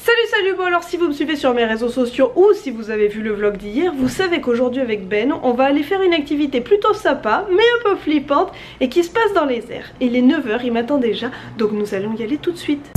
Salut, bon alors si vous me suivez sur mes réseaux sociaux ou si vous avez vu le vlog d'hier, vous savez qu'aujourd'hui avec Ben, on va aller faire une activité plutôt sympa, mais un peu flippante et qui se passe dans les airs. Il est 9 h, il m'attend déjà, donc nous allons y aller tout de suite.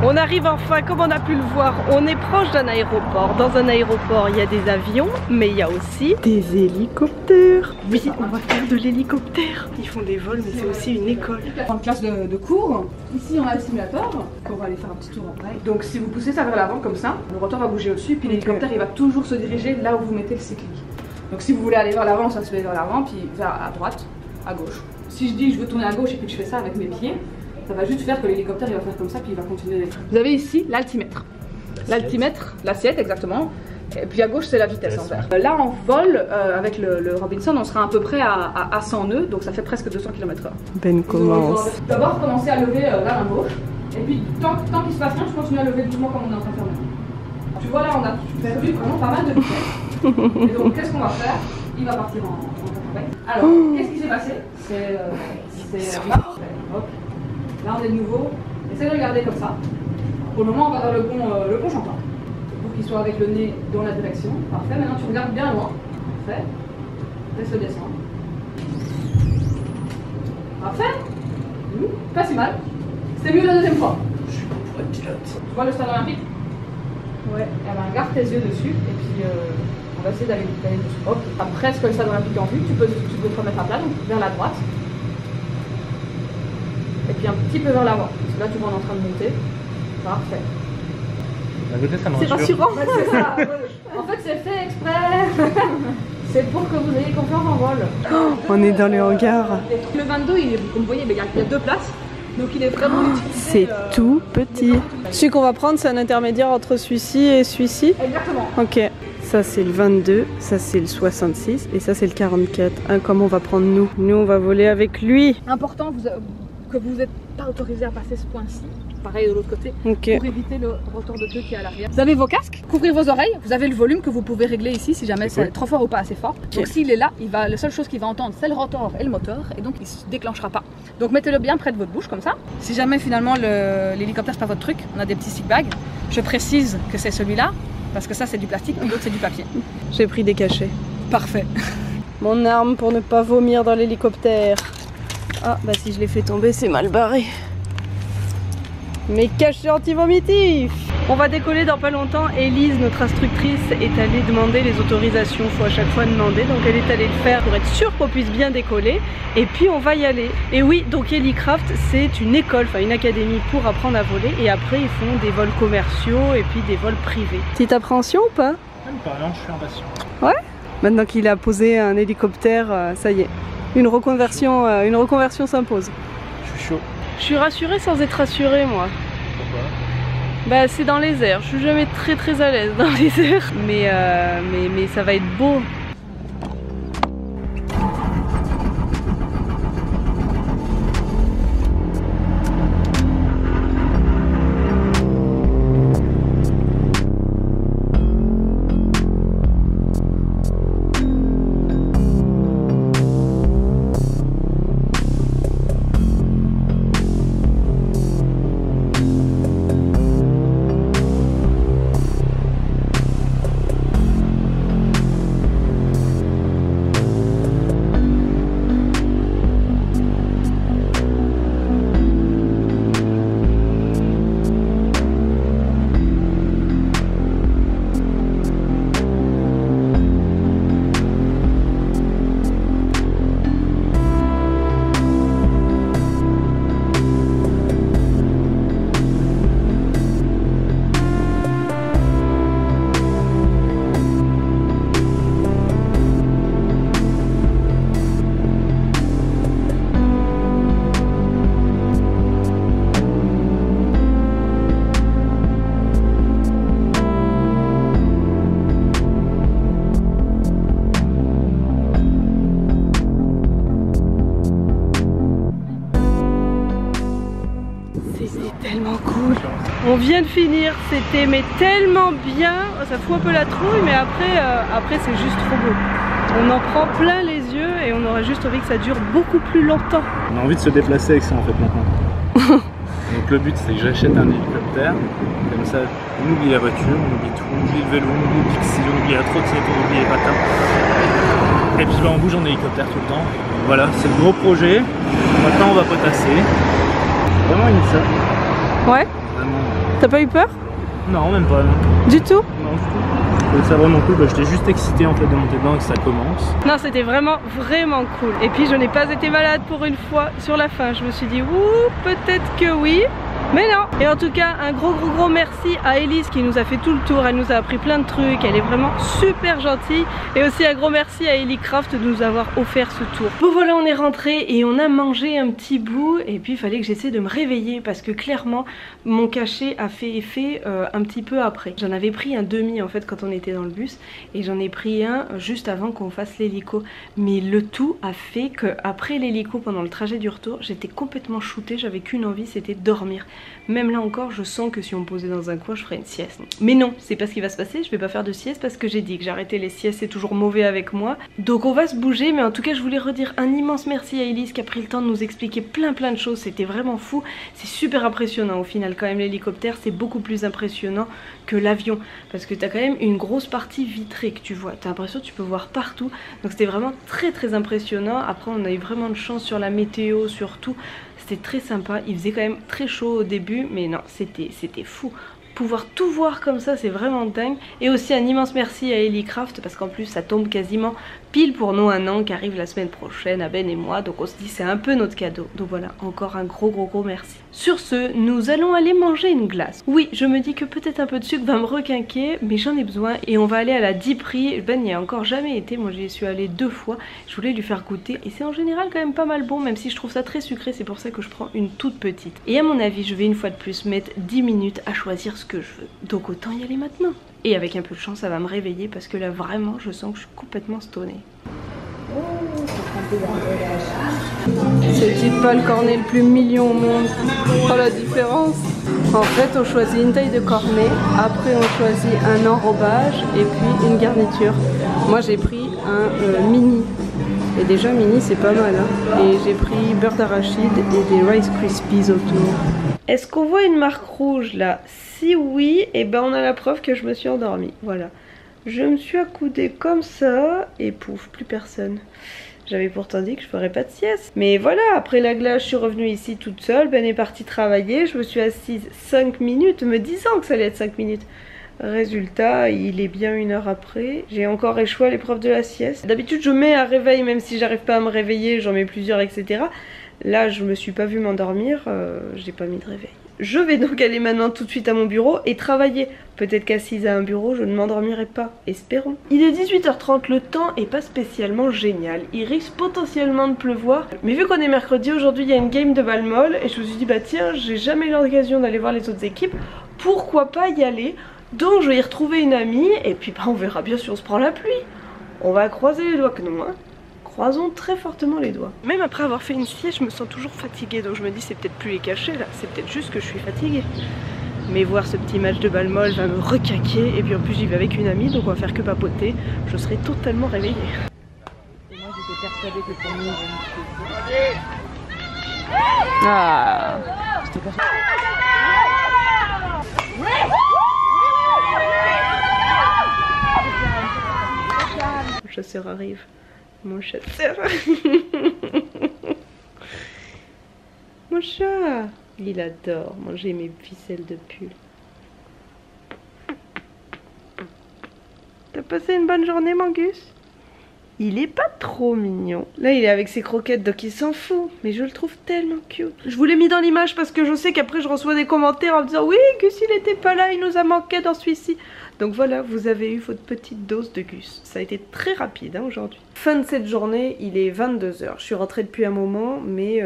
On arrive enfin, comme on a pu le voir, on est proche d'un aéroport. Dans un aéroport, il y a des avions, mais il y a aussi des hélicoptères. Oui, on va faire de l'hélicoptère. Ils font des vols, mais c'est aussi une école. En classe de cours, ici on a le simulateur, qu'on va aller faire un petit tour après. Donc si vous poussez ça vers l'avant comme ça, le rotor va bouger au-dessus, puis l'hélicoptère il va toujours se diriger là où vous mettez le cyclique. Donc si vous voulez aller vers l'avant, ça se fait vers l'avant, puis vers à droite, à gauche. Si je dis je veux tourner à gauche et puis que je fais ça avec mes pieds, ça va juste faire que l'hélicoptère il va faire comme ça puis il va continuer. Vous avez ici l'altimètre. L'altimètre, l'assiette exactement. Et puis à gauche c'est la vitesse en vert. Là en vol avec le Robinson on sera à peu près à 100 nœuds donc ça fait presque 200 km/h. Ben commence. D'abord commencer à lever la main gauche. Et puis tant qu'il se passe rien je continue à lever doucement comme on est en train de faire maintenant. Tu vois là on a perdu vraiment pas mal de vitesse. Et donc qu'est-ce qu'on va faire? Il va partir en 80. Alors qu'est-ce qui s'est passé? Hop. Là on est de nouveau, essaye de regarder comme ça. Pour le moment on va vers le bon chanteur. Pour qu'il soit avec le nez dans la direction. Parfait, maintenant tu regardes bien loin. Parfait. Laisse-le descendre. Parfait. Pas si mal. C'était mieux la deuxième fois. Je suis bon pour être pilote. Tu vois le stade olympique? Ouais. Eh ben garde tes yeux dessus et puis on va essayer d'aller dessus. Hop. Après presque le stade olympique en vue, tu peux te remettre à plat, donc vers la droite. Et puis un petit peu vers l'avant, parce que là tu vois on est en train de monter. Parfait. D'un côté ça me C'est rassure. rassurant. C'est ça. En fait c'est fait exprès. C'est pour que vous ayez confiance en vol. On est dans le hangar. Le 22 il est, comme vous voyez, il y a deux places. Donc il est vraiment utilisé. C'est tout petit. Celui qu'on va prendre c'est un intermédiaire entre celui-ci et celui-ci. Exactement. Ok. Ça c'est le 22, ça c'est le 66 et ça c'est le 44. Comme on va prendre nous? Nous on va voler avec lui. Important que vous n'êtes pas autorisé à passer ce point-ci. Pareil de l'autre côté, Ok. pour éviter le rotor de queue qui est à l'arrière. Vous avez vos casques, couvrez vos oreilles, vous avez le volume que vous pouvez régler ici si jamais c'est trop fort ou pas assez fort. Donc s'il est là, la seule chose qu'il va entendre c'est le rotor et le moteur et donc il ne se déclenchera pas. Donc mettez-le bien près de votre bouche comme ça. Si jamais finalement l'hélicoptère c'est pas votre truc, on a des petits stick bags. Je précise que c'est celui-là parce que ça c'est du plastique et l'autre c'est du papier. J'ai pris des cachets. Parfait. Mon arme pour ne pas vomir dans l'hélicoptère. Ah bah si je l'ai fait tomber c'est mal barré. Mes cachets anti-vomitifs. On va décoller dans pas longtemps. Élise, notre instructrice, est allée demander les autorisations. Faut à chaque fois demander. Donc elle est allée le faire pour être sûre qu'on puisse bien décoller. Et puis on va y aller. Et oui, donc Helicraft c'est une école, enfin une académie pour apprendre à voler. Et après ils font des vols commerciaux et puis des vols privés. Petite appréhension ou pas? Même pas, non, je suis impatient. Ouais. Maintenant qu'il a posé un hélicoptère, ça y est. Une reconversion s'impose. Je suis chaud. Je suis rassurée sans être rassurée moi. Pourquoi? Bah c'est dans les airs, je suis jamais très à l'aise dans les airs. Mais ça va être beau. C'était tellement cool. On vient de finir, c'était mais tellement bien. Ça fout un peu la trouille, mais après c'est juste trop beau. On en prend plein les yeux et on aurait juste envie que ça dure beaucoup plus longtemps. On a envie de se déplacer avec ça en fait maintenant. Donc le but c'est que j'achète un hélicoptère, comme ça on oublie la voiture, on oublie tout, on oublie le vélo, on oublie le Pixie, on oublie la trottinette, on oublie les patins. Et puis on bouge en hélicoptère tout le temps. Voilà, c'est le gros projet. Maintenant on va potasser. Vraiment une ça. Ouais. Vraiment. T'as pas eu peur? Non, même pas. Non. Du tout? Non, du tout. Je trouvais ça vraiment cool, j'étais juste excité en fait de monter dedans et que ça commence. Non, c'était vraiment cool. Et puis je n'ai pas été malade pour une fois sur la fin. Je me suis dit, ouh, peut-être que oui. Mais non. Et en tout cas, un gros merci à Elise qui nous a fait tout le tour. Elle nous a appris plein de trucs. Elle est vraiment super gentille. Et aussi un gros merci à Ellicraft de nous avoir offert ce tour. Bon voilà, on est rentré et on a mangé un petit bout. Et puis il fallait que j'essaie de me réveiller parce que clairement mon cachet a fait effet un petit peu après. J'en avais pris un demi en fait quand on était dans le bus. Et j'en ai pris un juste avant qu'on fasse l'hélico. Mais le tout a fait que après l'hélico, pendant le trajet du retour, j'étais complètement shootée. J'avais qu'une envie, c'était dormir. Même là encore, je sens que si on me posait dans un coin, je ferais une sieste. Mais non, c'est pas ce qui va se passer. Je vais pas faire de sieste parce que j'ai dit que j'arrêtais les siestes, c'est toujours mauvais avec moi. Donc on va se bouger, mais en tout cas, je voulais redire un immense merci à Elise qui a pris le temps de nous expliquer plein de choses. C'était vraiment fou. C'est super impressionnant au final. Quand même, l'hélicoptère, c'est beaucoup plus impressionnant que l'avion parce que t'as quand même une grosse partie vitrée que tu vois. T'as l'impression que tu peux voir partout. Donc c'était vraiment très impressionnant. Après, on a eu vraiment de chance sur la météo, surtout. C'était très sympa, il faisait quand même très chaud au début, mais non, c'était fou. Pouvoir tout voir comme ça, c'est vraiment dingue. Et aussi un immense merci à Ellicraft parce qu'en plus ça tombe quasiment pile pour nos 1 an qui arrive la semaine prochaine à Ben et moi. Donc on se dit c'est un peu notre cadeau. Donc voilà, encore un gros merci. Sur ce, nous allons aller manger une glace. Oui, je me dis que peut-être un peu de sucre va me requinquer, mais j'en ai besoin. Et on va aller à la Dipri. Ben n'y a encore jamais été, moi j'y suis allée 2 fois. Je voulais lui faire goûter et c'est en général quand même pas mal bon, même si je trouve ça très sucré. C'est pour ça que je prends une toute petite. Et à mon avis, je vais une fois de plus mettre 10 minutes à choisir ce que je veux. Donc autant y aller maintenant. Et avec un peu de chance, ça va me réveiller parce que là vraiment, je sens que je suis complètement stonée. C'est pas le cornet le plus mignon au monde. Oh la différence. En fait, on choisit une taille de cornet, après on choisit un enrobage et puis une garniture. Moi j'ai pris un mini. Et déjà mini c'est pas mal hein. Et j'ai pris beurre d'arachide et des Rice Krispies autour. Est-ce qu'on voit une marque rouge là? Si oui, et ben on a la preuve que je me suis endormie. Voilà. Je me suis accoudée comme ça et pouf, plus personne. J'avais pourtant dit que je ferais pas de sieste. Mais voilà, après la glace, je suis revenue ici toute seule. Ben est partie travailler. Je me suis assise 5 minutes, me disant que ça allait être 5 minutes. Résultat, il est bien 1 heure après. J'ai encore échoué à l'épreuve de la sieste. D'habitude, je mets un réveil, même si j'arrive pas à me réveiller, j'en mets plusieurs, etc. Là, je me suis pas vue m'endormir. J'ai pas mis de réveil. Je vais donc aller maintenant tout de suite à mon bureau et travailler. Peut-être qu'assise à un bureau, je ne m'endormirai pas. Espérons. Il est 18h30, le temps est pas spécialement génial. Il risque potentiellement de pleuvoir. Mais vu qu'on est mercredi, aujourd'hui il y a une game de balle molle. Et je me suis dit, bah tiens, j'ai jamais eu l'occasion d'aller voir les autres équipes. Pourquoi pas y aller? Donc je vais y retrouver une amie. Et puis bah, on verra bien si on se prend la pluie. On va croiser les doigts que non, hein. Croisons très fortement les doigts. Même après avoir fait une sieste, je me sens toujours fatiguée. Donc je me dis c'est peut-être plus les cachets là, c'est peut-être juste que je suis fatiguée. Mais voir ce petit match de balle molle va me requinquer. Et puis en plus j'y vais avec une amie, donc on va faire que papoter. Je serai totalement réveillée. Et moi j'étais persuadée que pour nous... Ah. J'étais persuadée... Mon chasseur arrive. Mon chasseur. Mon chat. Il adore manger mes ficelles de pull. T'as passé une bonne journée, Mangus? Il est pas trop mignon. Là, il est avec ses croquettes, donc il s'en fout. Mais je le trouve tellement cute. Je vous l'ai mis dans l'image parce que je sais qu'après, je reçois des commentaires en me disant « Oui, Gus, il était pas là, il nous a manqué dans celui-ci. » Donc voilà, vous avez eu votre petite dose de Gus. Ça a été très rapide hein, aujourd'hui. Fin de cette journée, il est 22 h. Je suis rentrée depuis un moment, mais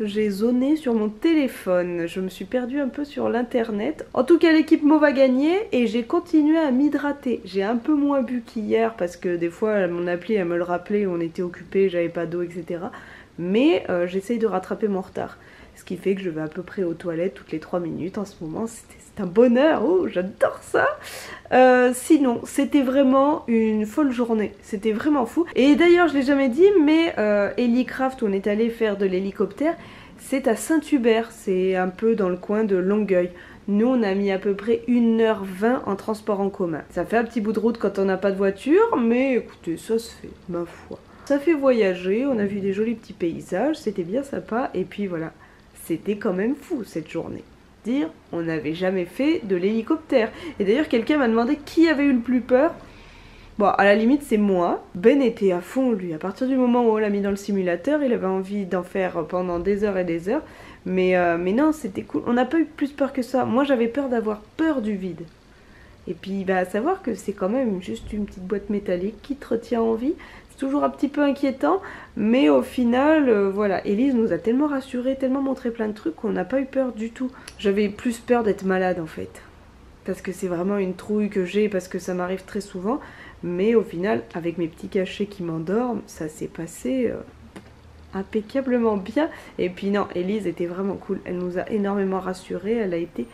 j'ai zoné sur mon téléphone. Je me suis perdue un peu sur l'internet. En tout cas, l'équipe Mauve a gagné et j'ai continué à m'hydrater. J'ai un peu moins bu qu'hier parce que des fois, mon appli, elle me le rappelait, on était occupé, j'avais pas d'eau, etc. Mais j'essaye de rattraper mon retard. Ce qui fait que je vais à peu près aux toilettes toutes les 3 minutes en ce moment. C'est un bonheur, oh j'adore ça. Sinon, c'était vraiment une folle journée. C'était vraiment fou. Et d'ailleurs, je l'ai jamais dit, mais Hélicraft, où on est allé faire de l'hélicoptère, c'est à Saint-Hubert. C'est un peu dans le coin de Longueuil. Nous, on a mis à peu près 1h20 en transport en commun. Ça fait un petit bout de route quand on n'a pas de voiture, mais écoutez, ça se fait, ma foi. Ça fait voyager, on a vu des jolis petits paysages, c'était bien sympa, et puis voilà, c'était quand même fou cette journée. Dire, on n'avait jamais fait de l'hélicoptère. Et d'ailleurs, quelqu'un m'a demandé qui avait eu le plus peur. Bon, à la limite, c'est moi. Ben était à fond, lui. À partir du moment où on l'a mis dans le simulateur, il avait envie d'en faire pendant des heures et des heures. Mais non, c'était cool. On n'a pas eu plus peur que ça. Moi, j'avais peur d'avoir peur du vide. Et puis, bah, à savoir que c'est quand même juste une petite boîte métallique qui te retient en vie. C'est toujours un petit peu inquiétant. Mais au final, voilà. Élise nous a tellement rassurés, tellement montré plein de trucs qu'on n'a pas eu peur du tout. J'avais plus peur d'être malade, en fait. Parce que c'est vraiment une trouille que j'ai, parce que ça m'arrive très souvent. Mais au final, avec mes petits cachets qui m'endorment, ça s'est passé impeccablement bien. Et puis non, Élise était vraiment cool. Elle nous a énormément rassurés. Elle a été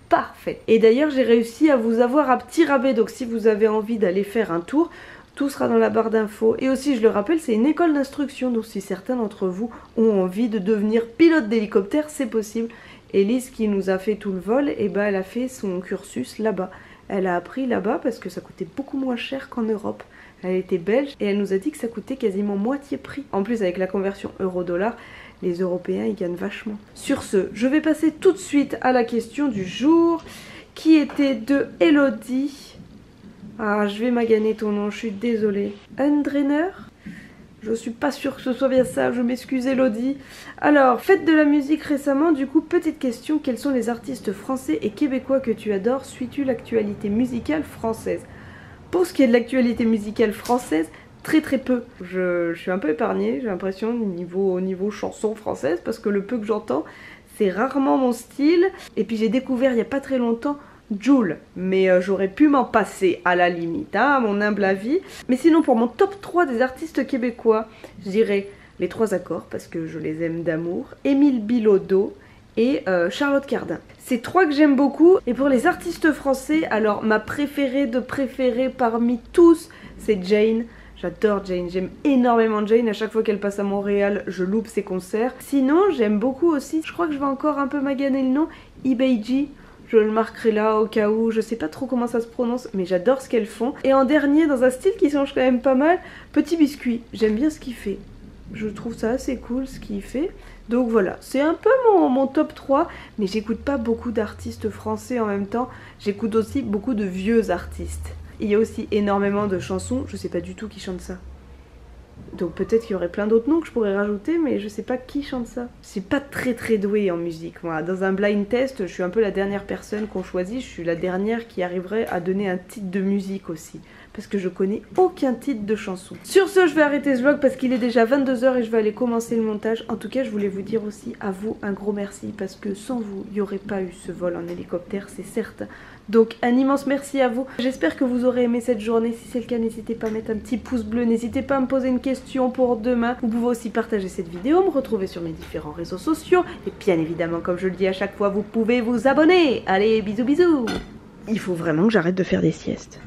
parfaite. Et d'ailleurs, j'ai réussi à vous avoir un petit rabais. Donc si vous avez envie d'aller faire un tour, tout sera dans la barre d'infos. Et aussi, je le rappelle, c'est une école d'instruction. Donc si certains d'entre vous ont envie de devenir pilote d'hélicoptère, c'est possible. Élise, qui nous a fait tout le vol, et ben, elle a fait son cursus là-bas. Elle a appris là-bas parce que ça coûtait beaucoup moins cher qu'en Europe. Elle était belge et elle nous a dit que ça coûtait quasiment moitié prix. En plus, avec la conversion euro-dollar, les Européens ils gagnent vachement. Sur ce, je vais passer tout de suite à la question du jour, qui était de Elodie. Ah, je vais maganer ton nom, je suis désolée. Undrainer ? Je suis pas sûre que ce soit bien ça, je m'excuse Elodie. Alors, faites de la musique récemment, du coup, petite question, quels sont les artistes français et québécois que tu adores? Suis-tu l'actualité musicale française? Pour ce qui est de l'actualité musicale française, très très peu. Je suis un peu épargnée, j'ai l'impression, au niveau chanson française, parce que le peu que j'entends, c'est rarement mon style. Et puis j'ai découvert il n'y a pas très longtemps Jul, mais j'aurais pu m'en passer à la limite, hein, à mon humble avis. Mais sinon, pour mon top 3 des artistes québécois, je dirais les 3 accords, parce que je les aime d'amour, Émile Bilodeau et Charlotte Cardin. C'est 3 que j'aime beaucoup. Et pour les artistes français, alors ma préférée de préférée parmi tous, c'est Jane. J'adore Jane, j'aime énormément Jane, à chaque fois qu'elle passe à Montréal, je loupe ses concerts. Sinon, j'aime beaucoup aussi, je crois que je vais encore un peu maganer le nom, Ibeji. Je le marquerai là au cas où, je sais pas trop comment ça se prononce, mais j'adore ce qu'elles font. Et en dernier, dans un style qui change quand même pas mal, Petit Biscuit. J'aime bien ce qu'il fait. Je trouve ça assez cool ce qu'il fait. Donc voilà, c'est un peu mon top 3, mais j'écoute pas beaucoup d'artistes français en même temps. J'écoute aussi beaucoup de vieux artistes. Il y a aussi énormément de chansons, je sais pas du tout qui chante ça. Donc peut-être qu'il y aurait plein d'autres noms que je pourrais rajouter, mais je sais pas qui chante ça. Je suis pas très douée en musique, moi. Dans un blind test, je suis un peu la dernière personne qu'on choisit. Je suis la dernière qui arriverait à donner un titre de musique aussi. Parce que je connais aucun titre de chanson. Sur ce, je vais arrêter ce vlog parce qu'il est déjà 22 h et je vais aller commencer le montage. En tout cas, je voulais vous dire aussi à vous un gros merci. Parce que sans vous, il n'y aurait pas eu ce vol en hélicoptère, c'est certain. Donc un immense merci à vous. J'espère que vous aurez aimé cette journée. Si c'est le cas, n'hésitez pas à mettre un petit pouce bleu. N'hésitez pas à me poser une question pour demain. Vous pouvez aussi partager cette vidéo, me retrouver sur mes différents réseaux sociaux. Et bien évidemment, comme je le dis à chaque fois, vous pouvez vous abonner. Allez, bisous bisous. Il faut vraiment que j'arrête de faire des siestes.